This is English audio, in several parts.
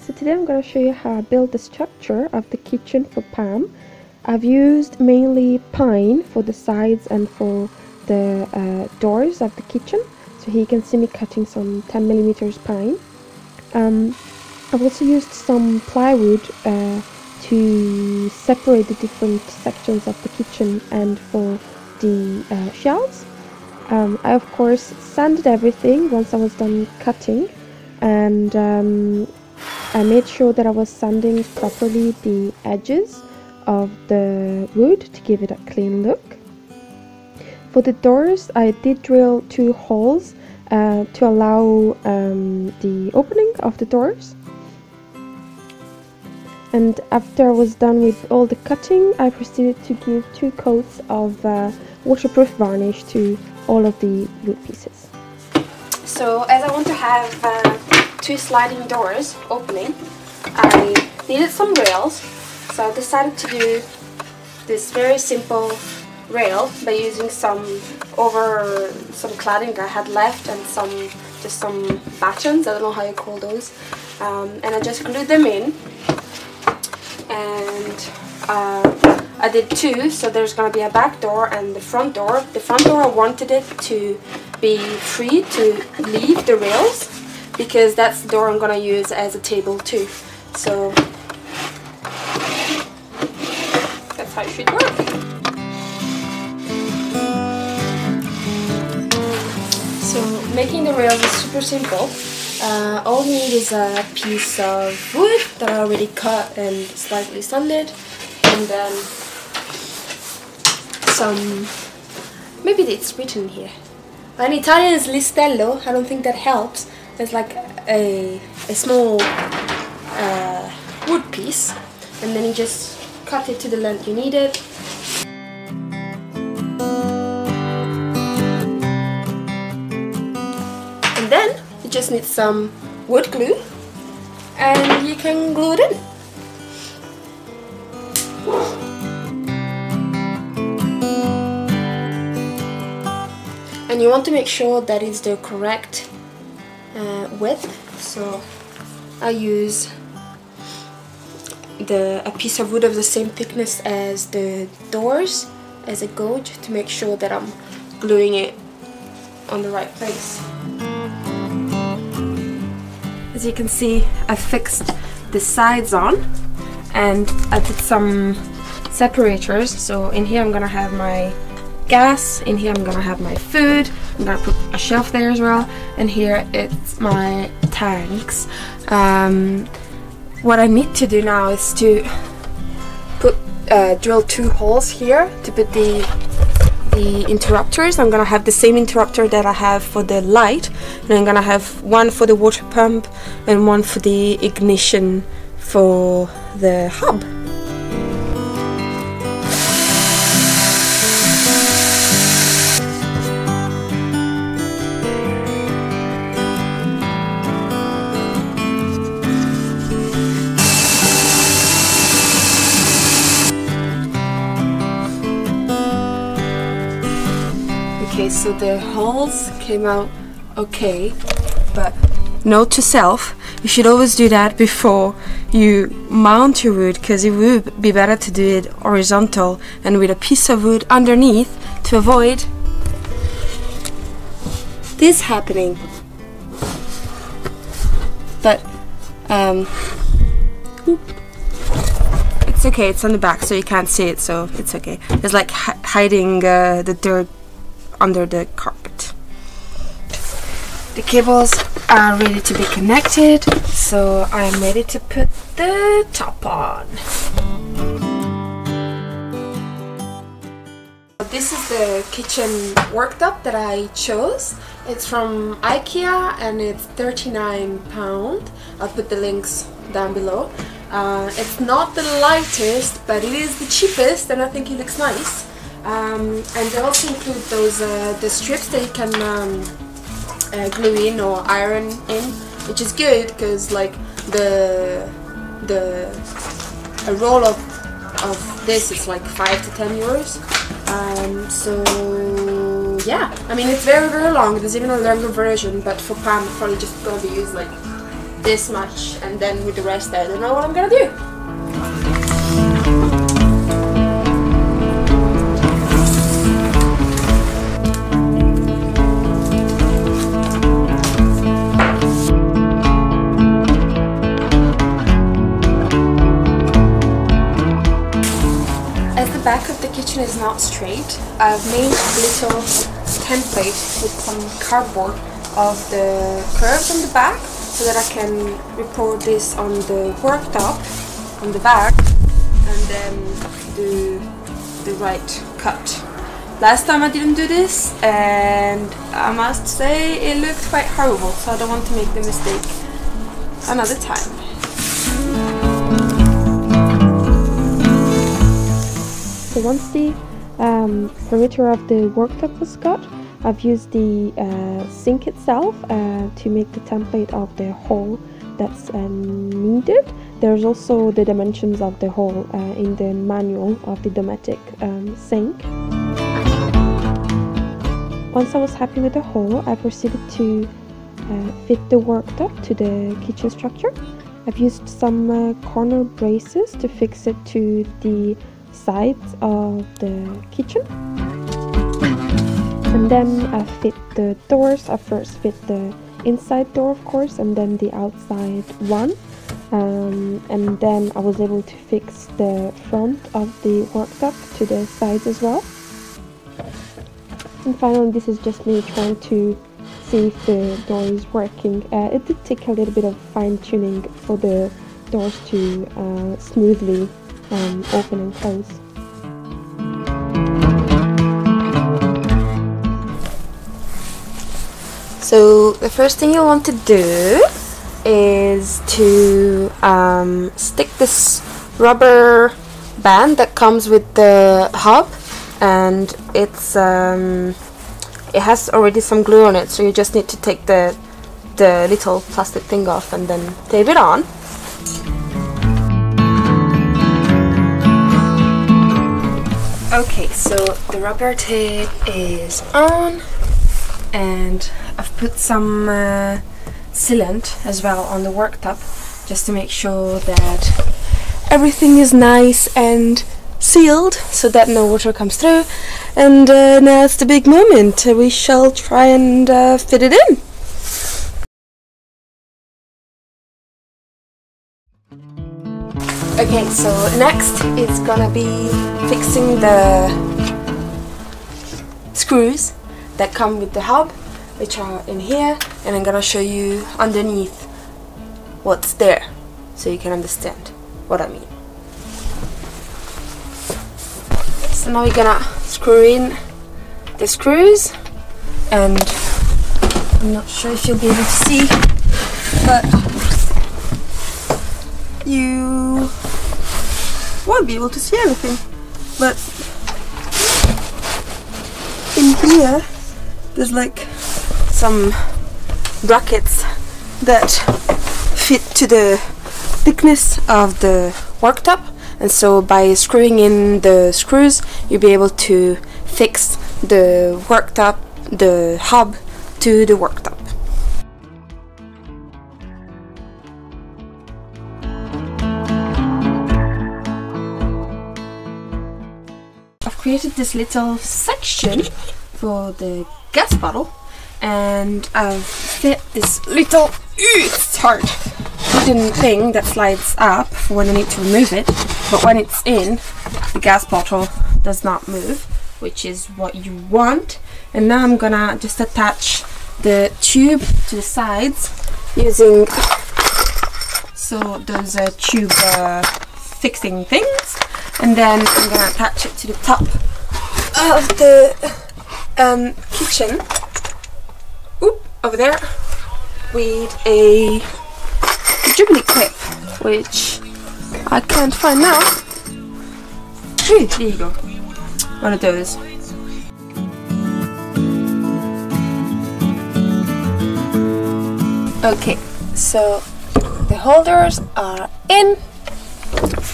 So today I'm going to show you how I built the structure of the kitchen for Pam. I've used mainly pine for the sides and for the doors of the kitchen. So here you can see me cutting some 10mm pine. I've also used some plywood to separate the different sections of the kitchen and for the shelves. I of course sanded everything once I was done cutting, and I made sure that I was sanding properly the edges of the wood to give it a clean look. For the doors, I did drill 2 holes to allow the opening of the doors. And after I was done with all the cutting, I proceeded to give 2 coats of waterproof varnish to all of the wood pieces. So as I want to have 2 sliding doors opening, I needed some rails, so I decided to do this very simple rail by using some cladding that I had left and just some battens, I don't know how you call those, and I just glued them in. And I did 2, so there's going to be a back door and the front door. The front door, I wanted it to be free to leave the rails, because that's the door I'm going to use as a table too. So that's how it should work. So making the rails is super simple. All you need is a piece of wood that I already cut and slightly sanded, and then some, maybe it's written here. In Italian it's listello, I don't think that helps. It's like a small wood piece, and then you just cut it to the length you need it. And then you just need some wood glue and you can glue it in. And you want to make sure that it's the correct width, so I use a piece of wood of the same thickness as the doors as a gauge to make sure that I'm gluing it on the right place. As you can see, I fixed the sides on and I did some separators. So in here I'm gonna have my gas, in here I'm gonna have my food, I'm gonna put a shelf there as well, and here it's my tanks. What I need to do now is to drill 2 holes here to put the interrupters. I'm gonna have the same interrupter that I have for the light, and I'm gonna have one for the water pump and one for the ignition for the hub. Okay, so the holes came out okay, but note to self, you should always do that before you mount your wood, because it would be better to do it horizontal and with a piece of wood underneath to avoid this happening. But it's okay, it's on the back so you can't see it, so it's okay. It's like hiding the dirt under the carpet. The cables are ready to be connected, so I'm ready to put the top on. This is the kitchen worktop that I chose. It's from IKEA and it's £39. I'll put the links down below. It's not the lightest, but it is the cheapest, and I think it looks nice. And they also include those the strips that you can glue in or iron in, which is good because like a roll of this is like 5 to 10 euros. So yeah, I mean it's very long. There's even a longer version, but for Pam it's probably just gonna be used like this much, and then with the rest I don't know what I'm gonna do. As the back of the kitchen is not straight, I've made a little template with some cardboard of the curves on the back, so that I can report this on the worktop on the back and then do the right cut. Last time I didn't do this, and I must say it looked quite horrible, so I don't want to make the mistake another time. So once the perimeter of the worktop was cut, I've used the sink itself to make the template of the hole that's needed. There's also the dimensions of the hole in the manual of the Dometic sink. Once I was happy with the hole, I proceeded to fit the worktop to the kitchen structure. I've used some corner braces to fix it to the sides of the kitchen. And then I fit the doors. I first fit the inside door, of course, and then the outside one. And then I was able to fix the front of the worktop to the sides as well. And finally, this is just me trying to see if the door is working. It did take a little bit of fine-tuning for the doors to smoothly open and close. So the first thing you want to do is to stick this rubber band that comes with the hub, and it's it has already some glue on it, so you just need to take the little plastic thing off and then tape it on. Okay, so the rubber tape is on, and I've put some sealant as well on the worktop, just to make sure that everything is nice and sealed so that no water comes through. And now it's the big moment. We shall try and fit it in. Okay, so next it's gonna be fixing the screws that come with the hub, which are in here, and I'm gonna show you underneath what's there so you can understand what I mean. So now we're gonna screw in the screws, and I'm not sure if you'll be able to see, but you won't be able to see anything. But in here there's like some brackets that fit to the thickness of the worktop, and so by screwing in the screws you'll be able to fix the worktop, the hub, to the worktop. I've created this little section for the gas bottle, and I've fit this little, it's hard, wooden thing that slides up for when I need to remove it, but when it's in, the gas bottle does not move, which is what you want. And now I'm gonna just attach the tube to the sides using those tube fixing things, and then I'm gonna attach it to the top of the kitchen, over there, with a jiggly clip, which I can't find now. Ooh, there you go, one of those. Okay, so the holders are in,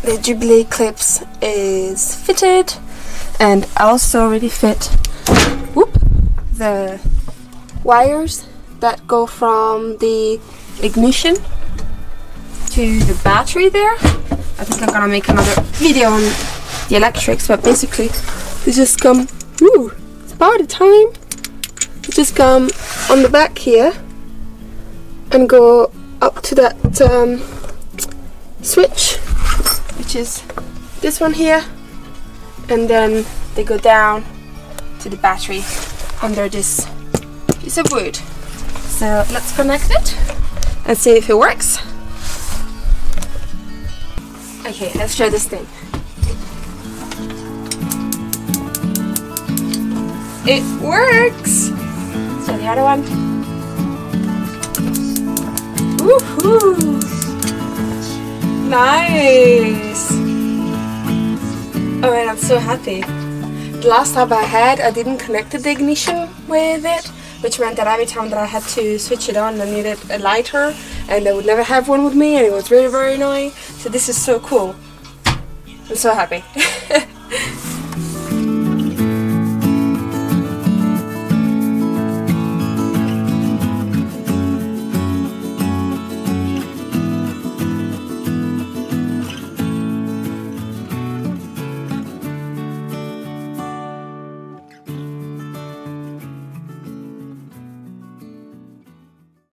the jiggly clips is fitted, and I also already fit the wires that go from the ignition to the battery there. I think I'm gonna make another video on the electrics, but basically they just come, ooh, it's about the time. They just come on the back here and go up to that switch, which is this one here, and then they go down to the battery under this piece of wood. So let's connect it and see if it works. Okay, let's try this thing. It works! Let's try the other one. Woohoo! Nice! Oh man, I'm so happy. The last tab I had, I didn't connect the ignition with it, which meant that every time that I had to switch it on, I needed a lighter, and I would never have one with me, and it was very, very annoying. So this is so cool. I'm so happy.